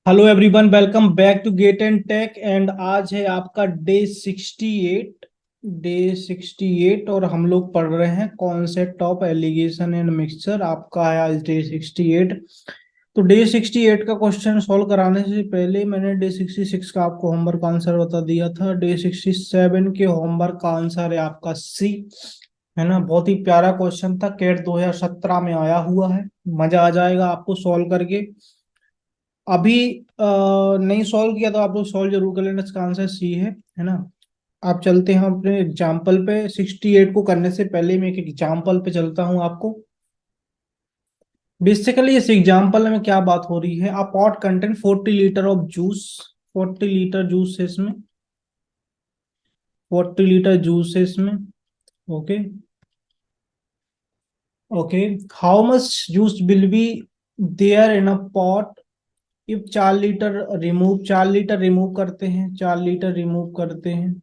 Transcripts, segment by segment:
Hello everyone, welcome back to Gate and Tech. And आज है आपका डे 68 और हम लोग पढ़ रहे हैं concept of alligation and mixture. आपका है आज डे 68। तो डे 68 का क्वेश्चन सॉल्व कराने से पहले मैंने डे 66 का आपको होमवर्क आंसर बता दिया था। डे 67 के होमवर्क का आंसर है आपका सी, है ना। बहुत ही प्यारा क्वेश्चन था, कैट 2017 में आया हुआ है। मजा आ जाएगा आपको सॉल्व करके। अभी नहीं सॉल्व किया तो आप लोग सॉल्व जरूर कर लेना। इसका आंसर सी है ना। आप चलते हैं अपने एग्जाम्पल पे। 68 को करने से पहले मैं एक एग्जाम्पल पे चलता हूं आपको। बेसिकली इस एग्जाम्पल में क्या बात हो रही है, a pot content 40 litre of juice. 40 litre juice है इसमें। 40 लीटर जूस है इसमें। Okay. Okay. How much juice will be there in a pot if 4 litre remove करते हैं। 4 लीटर रिमूव करते हैं।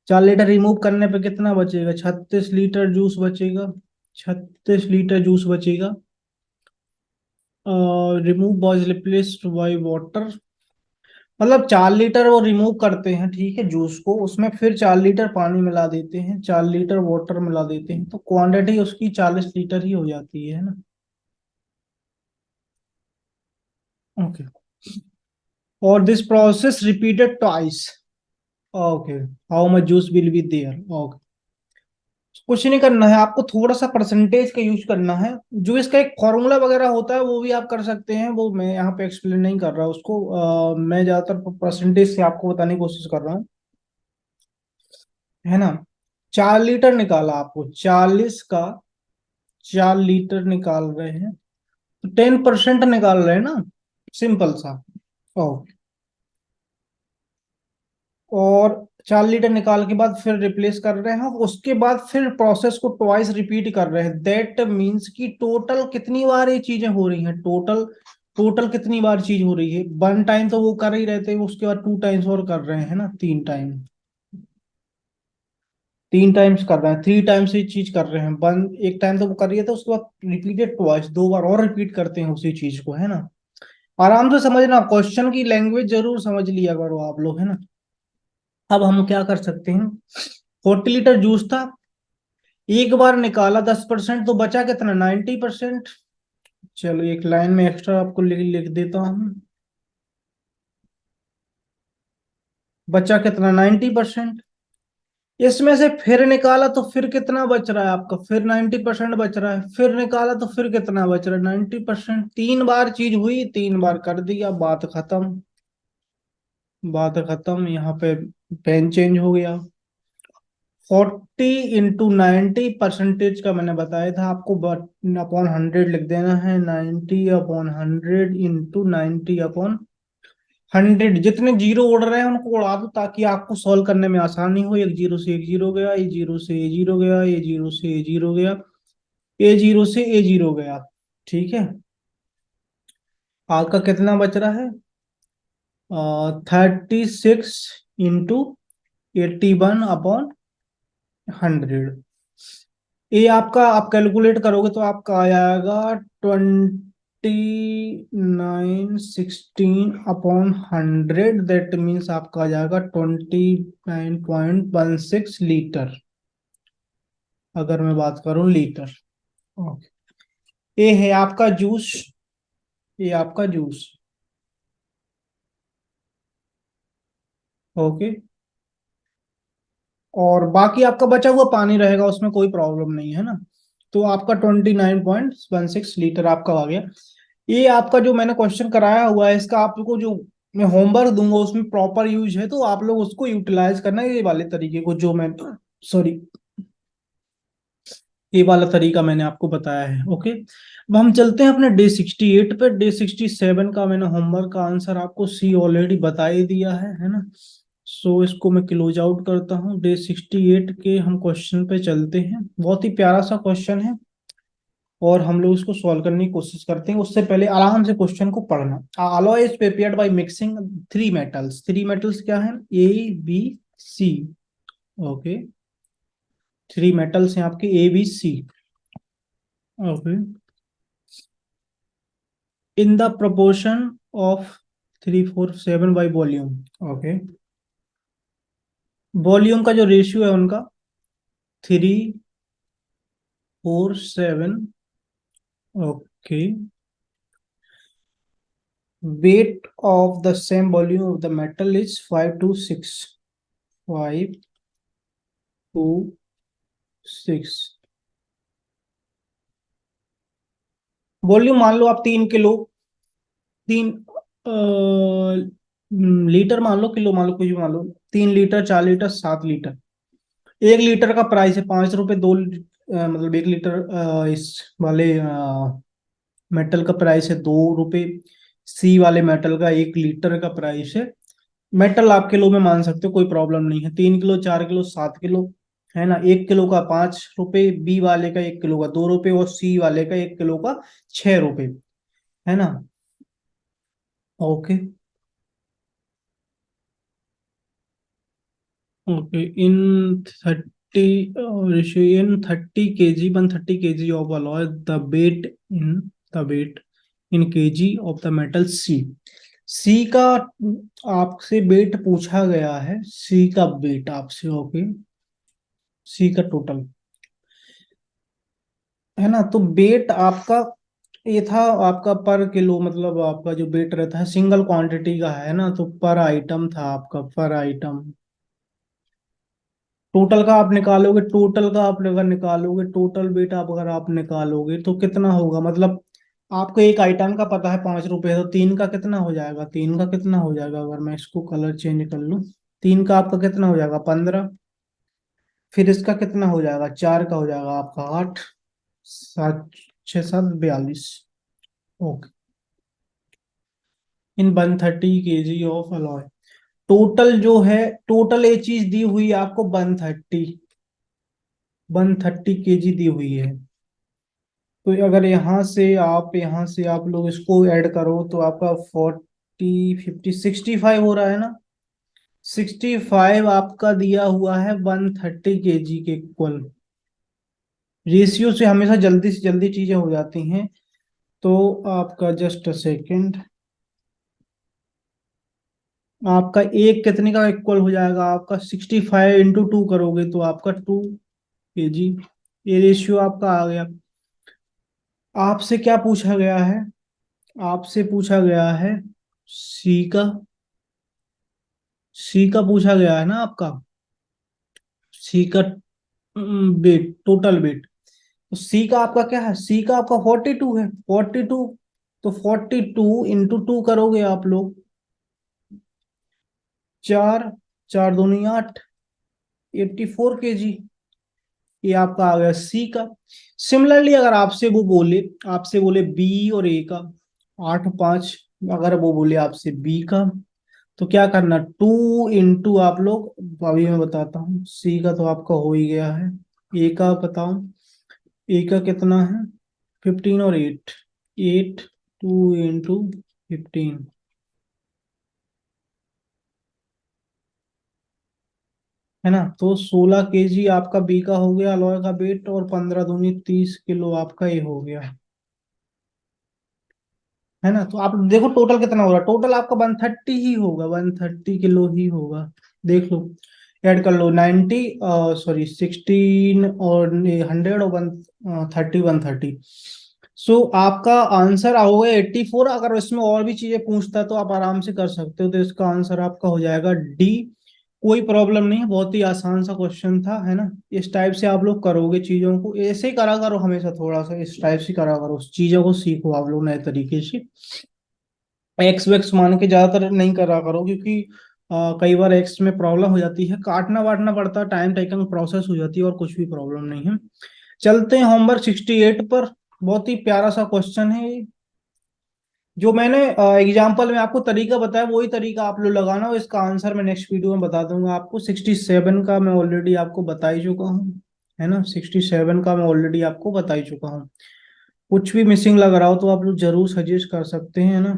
4 लीटर रिमूव करने पे कितना बचेगा? 36 लीटर जूस बचेगा। 36 लीटर जूस बचेगा। Remove was replaced by water. मतलब 4 लीटर वो रिमूव करते हैं, ठीक है, जूस को। उसमें फिर 4 लीटर पानी मिला देते हैं, 4 लीटर वाटर मिला देते हैं, तो क्वांटिटी उसकी 40 लीटर ही हो जाती है ना। ओके। और this process repeated twice. Okay. How much juice will be there. Okay. कुछ नहीं करना है आपको, थोड़ा सा परसेंटेज का यूज करना है। जो इसका एक फॉर्मूला वगैरह होता है वो भी आप कर सकते हैं, वो मैं यहाँ पे एक्सप्लेन नहीं कर रहा उसको। मैं ज्यादातर परसेंटेज से आपको बताने की कोशिश कर रहा हूँ, है ना। 4 लीटर निकाला आपको, 40 का 4 लीटर निकाल रहे हैं तो 10% निकाल रहे हैं ना। सिंपल सा। ओ। और 4 लीटर निकाल के बाद फिर रिप्लेस कर रहे हैं, उसके बाद फिर प्रोसेस को ट्वाइस रिपीट कर रहे हैं। दैट मीन्स कि टोटल कितनी बार ये चीजें हो रही हैं, टोटल टोटल कितनी बार चीज हो रही है। 1 टाइम तो वो कर ही रहते हैं, उसके बाद 2 टाइम्स और कर रहे हैं ना, 3 टाइम। 3 टाइम्स कर रहे हैं, 3 टाइम्स ये चीज कर रहे हैं। वन एक टाइम तो वो कर रही है, तो उसके बाद रिपीटेड ट्वाइस, 2 बार और रिपीट करते हैं उसी चीज को, है ना। आराम से समझना, क्वेश्चन की लैंग्वेज जरूर समझ लिया करो आप लोग, है ना। अब हम क्या कर सकते हैं। 40 लीटर जूस था, एक बार निकाला 10%, तो बचा कितना? 90%। चलो एक लाइन में एक्स्ट्रा आपको लिख लिख देता हूँ। बचा कितना? 90%। इसमें से फिर निकाला तो फिर कितना बच रहा है आपका? फिर 90% बच रहा है। फिर निकाला तो फिर कितना बच रहा है? 90%। 3 बार चीज हुई, 3 बार कर दिया, बात खत्म। बात खत्म। यहाँ पे पेन चेंज हो गया। 40 × 90 परसेंटेज का मैंने बताया था आपको, अपॉन 100 लिख देना है। 90/100 इंटू 90/100। जितने जीरो उड़ रहे हैं उनको उड़ा दो, ताकि आपको सॉल्व करने में आसानी हो। एक जीरो से एक जीरो गया, ये जीरो से ये जीरो गया, ये जीरो से ये जीरो गया, ये जीरो से ये जीरो गया। ठीक है। आपका कितना बच रहा है? 36 × 81/100। ये आपका आप कैलकुलेट करोगे तो आपका आ जाएगा 2916/100। दैट मीन्स आपका आ जाएगा 29.16 लीटर, अगर मैं बात करूं लीटर। ओके। ये है आपका जूस। ये आपका जूस। ओके। और बाकी आपका बचा हुआ पानी रहेगा, उसमें कोई प्रॉब्लम नहीं है ना। तो आपका 29.16 लीटर आपका आ गया। ये आपका जो मैंने क्वेश्चन कराया हुआ है, इसका आपको जो मैं होमवर्क दूंगा उसमें प्रॉपर यूज है, तो आप लोग उसको यूटिलाइज करना, ये वाले तरीके को जो मैं, सॉरी, ये वाला तरीका मैंने आपको बताया है। ओके। अब हम चलते हैं अपने डे 68 पे। डे 67 का मैंने होमवर्क का आंसर आपको सी ऑलरेडी बता ही दिया है ना। सो इसको मैं क्लोज आउट करता हूँ। डे 68 के हम क्वेश्चन पे चलते हैं। बहुत ही प्यारा सा क्वेश्चन है, और हम लोग इसको सॉल्व करने की कोशिश करते हैं। उससे पहले आराम से क्वेश्चन को पढ़ना। Alloy is prepared by mixing 3 metals. 3 metals क्या है? A B C। Okay. 3 metals हैं आपके A B C। Okay. In the proportion of 347 by volume. Okay, volume का जो रेशियो है उनका 347। Okay, weight of the same volume of the metal is 526। 526 volume मान लो आप 3 किलो, 3 लीटर मान लो, kilo मान लो, कुछ भी मान लो, 3 लीटर, 4 लीटर, 7 लीटर। 1 लीटर का प्राइस है 5 रुपए, मतलब 1 लीटर इस वाले मेटल का प्राइस है 2 रुपए। सी वाले मेटल का 1 लीटर का प्राइस है। मेटल आप किलो में मान सकते हो, कोई प्रॉब्लम नहीं है। 3 किलो, 4 किलो, 7 किलो, है ना। 1 किलो का 5 रुपए, बी वाले का 1 किलो का 2 रुपए, और सी वाले का 1 किलो का 6 रुपए, है ना। Okay. Okay, in 30 in 30 kg, 130 kg of alloy, the weight in kg of the metal see. See का आपसे वेट पूछा गया है, सी का वेट आपसे। ओके, सी का टोटल, है ना। तो वेट आपका ये था, आपका पर किलो, मतलब आपका जो वेट रहता है सिंगल क्वांटिटी का, है ना। तो पर आइटम था आपका, पर आइटम। टोटल का आप निकालोगे, टोटल का आप अगर निकालोगे, टोटल वेट आप अगर आप निकालोगे तो कितना होगा, मतलब आपको एक आइटम का पता है 5 रुपए, तो 3 का कितना हो जाएगा अगर मैं इसको कलर चेंज कर लूं। 3 का आपका कितना हो जाएगा, 15। फिर इसका कितना हो जाएगा, 4 का हो जाएगा आपका 8। 7, 6, 7, 42। Okay, in 130 kg of alloy. Total जो है, टोटल ये चीज दी हुई है आपको 130 kg दी हुई है। तो अगर यहाँ से आप लोग इसको ऐड करो तो आपका 40, 50, 65 हो रहा है ना। 65 आपका दिया हुआ है 130 kg के इक्वल। रेशियो से हमेशा जल्दी से जल्दी चीजें हो जाती हैं। तो आपका जस्ट अ सेकेंड, आपका एक कितने का इक्वल हो जाएगा, आपका 65 × 2 करोगे तो आपका 2 kg। ये रेशियो आपका आ गया। आपसे क्या पूछा गया है, आपसे पूछा गया है सी का, सी का पूछा गया है ना आपका, सी का वेट, टोटल वेट। तो सी का आपका क्या है, सी का आपका 42 है, 42। तो 42 × 2 करोगे आप लोग, 4, 4 दूनी 8, 84 kg। ये आपका आ गया सी का। सिमिलरली अगर आपसे बोले बी और ए का, 8, 5, अगर वो बोले आपसे बी का, तो क्या करना, 2 × आप लोग, अभी मैं बताता हूँ। सी का तो आपका हो ही गया है। ए का बताओ, ए का कितना है, 15 और 8, 8, 2 × 15, है ना। तो 16 kg आपका बी का हो गया अलॉय का वेट, और 15 दूनी 30 किलो आपका ये हो गया, है ना। तो आप देखो टोटल कितना हो रहा है, टोटल आपका 130 ही होगा, 130 किलो ही होगा। देख लो, ऐड कर लो 90, सॉरी 16 और 100 और 130, 130। सो आपका आंसर होगा 84। अगर इसमें और भी चीजें पूछता तो आप आराम से कर सकते हो, तो इसका आंसर आपका हो जाएगा डी। कोई प्रॉब्लम नहीं है, बहुत ही आसान सा क्वेश्चन था, है ना। इस टाइप से आप लोग करोगे चीजों को, ऐसे ही करा करो हमेशा, थोड़ा सा इस टाइप से करा करो, चीजों को सीखो आप लोग नए तरीके से। एक्स वैक्स मान के ज्यादातर नहीं करा करो, क्योंकि कई बार एक्स में प्रॉब्लम हो जाती है, काटना वाटना पड़ता है, टाइम टेकिंग प्रोसेस हो जाती है, और कुछ भी प्रॉब्लम नहीं है। चलते हैं होमवर्क 68 पर। बहुत ही प्यारा सा क्वेश्चन है ये। जो मैंने एग्जाम्पल में आपको तरीका बताया, वही तरीका आप लोग लगाना, और इसका आंसर मैं नेक्स्ट वीडियो में बता दूंगा आपको। 67 का मैं ऑलरेडी आपको बता ही चुका हूँ, है ना। 67 का मैं ऑलरेडी आपको बता ही चुका हूँ। कुछ भी मिसिंग लग रहा हो तो आप लोग जरूर सजेस्ट कर सकते हैं, है ना।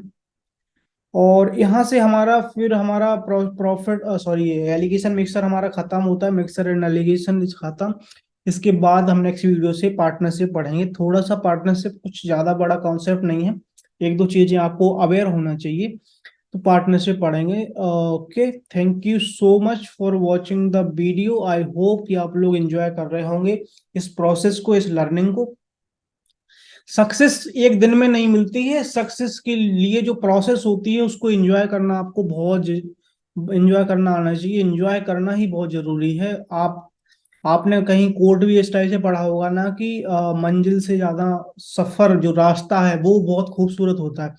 और यहाँ से हमारा, फिर हमारा प्रॉफिट, सॉरी, एलिगेशन मिक्सर हमारा खत्म होता है, मिक्सर एंड एलिगेशन इज खत्म। इसके बाद हम नेक्स्ट वीडियो से पार्टनरशिप पढ़ेंगे। थोड़ा सा पार्टनरशिप, कुछ ज्यादा बड़ा कॉन्सेप्ट नहीं है, एक दो चीजें आपको अवेयर होना चाहिए, तो पार्टनरशिप पढ़ेंगे। Okay, thank you so much for watching the video. I hope कि आप लोग एंजॉय कर रहे होंगे इस प्रोसेस को, इस लर्निंग को। सक्सेस एक दिन में नहीं मिलती है, सक्सेस के लिए जो प्रोसेस होती है उसको एंजॉय करना आपको बहुत एंजॉय करना आना चाहिए। एंजॉय करना ही बहुत जरूरी है। आपने कहीं कोट भी इस टाइप से पढ़ा होगा ना कि मंजिल से ज्यादा सफर, जो रास्ता है वो बहुत खूबसूरत होता है।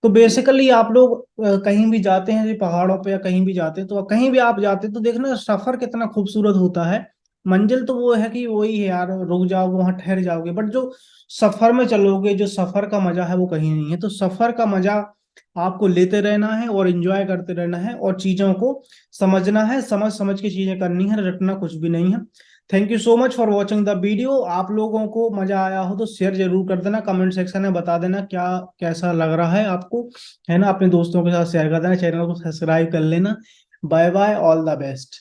तो बेसिकली आप लोग कहीं भी जाते हैं, जैसे पहाड़ों पे या कहीं भी जाते हैं, तो कहीं भी आप जाते हैं तो देखना सफर कितना खूबसूरत होता है। मंजिल तो वो है कि वही है यार, रुक जाओगे वहां ठहर जाओगे, बट जो सफर में चलोगे, जो सफर का मजा है वो कहीं नहीं है। तो सफर का मजा आपको लेते रहना है और एंजॉय करते रहना है और चीजों को समझना है, समझ समझ के चीजें करनी है, रटना कुछ भी नहीं है। Thank you so much for watching the video. आप लोगों को मजा आया हो तो शेयर जरूर कर देना, कमेंट सेक्शन में बता देना क्या कैसा लग रहा है आपको, है ना। अपने दोस्तों के साथ शेयर कर देना, चैनल को सब्सक्राइब कर लेना। Bye bye, all the best.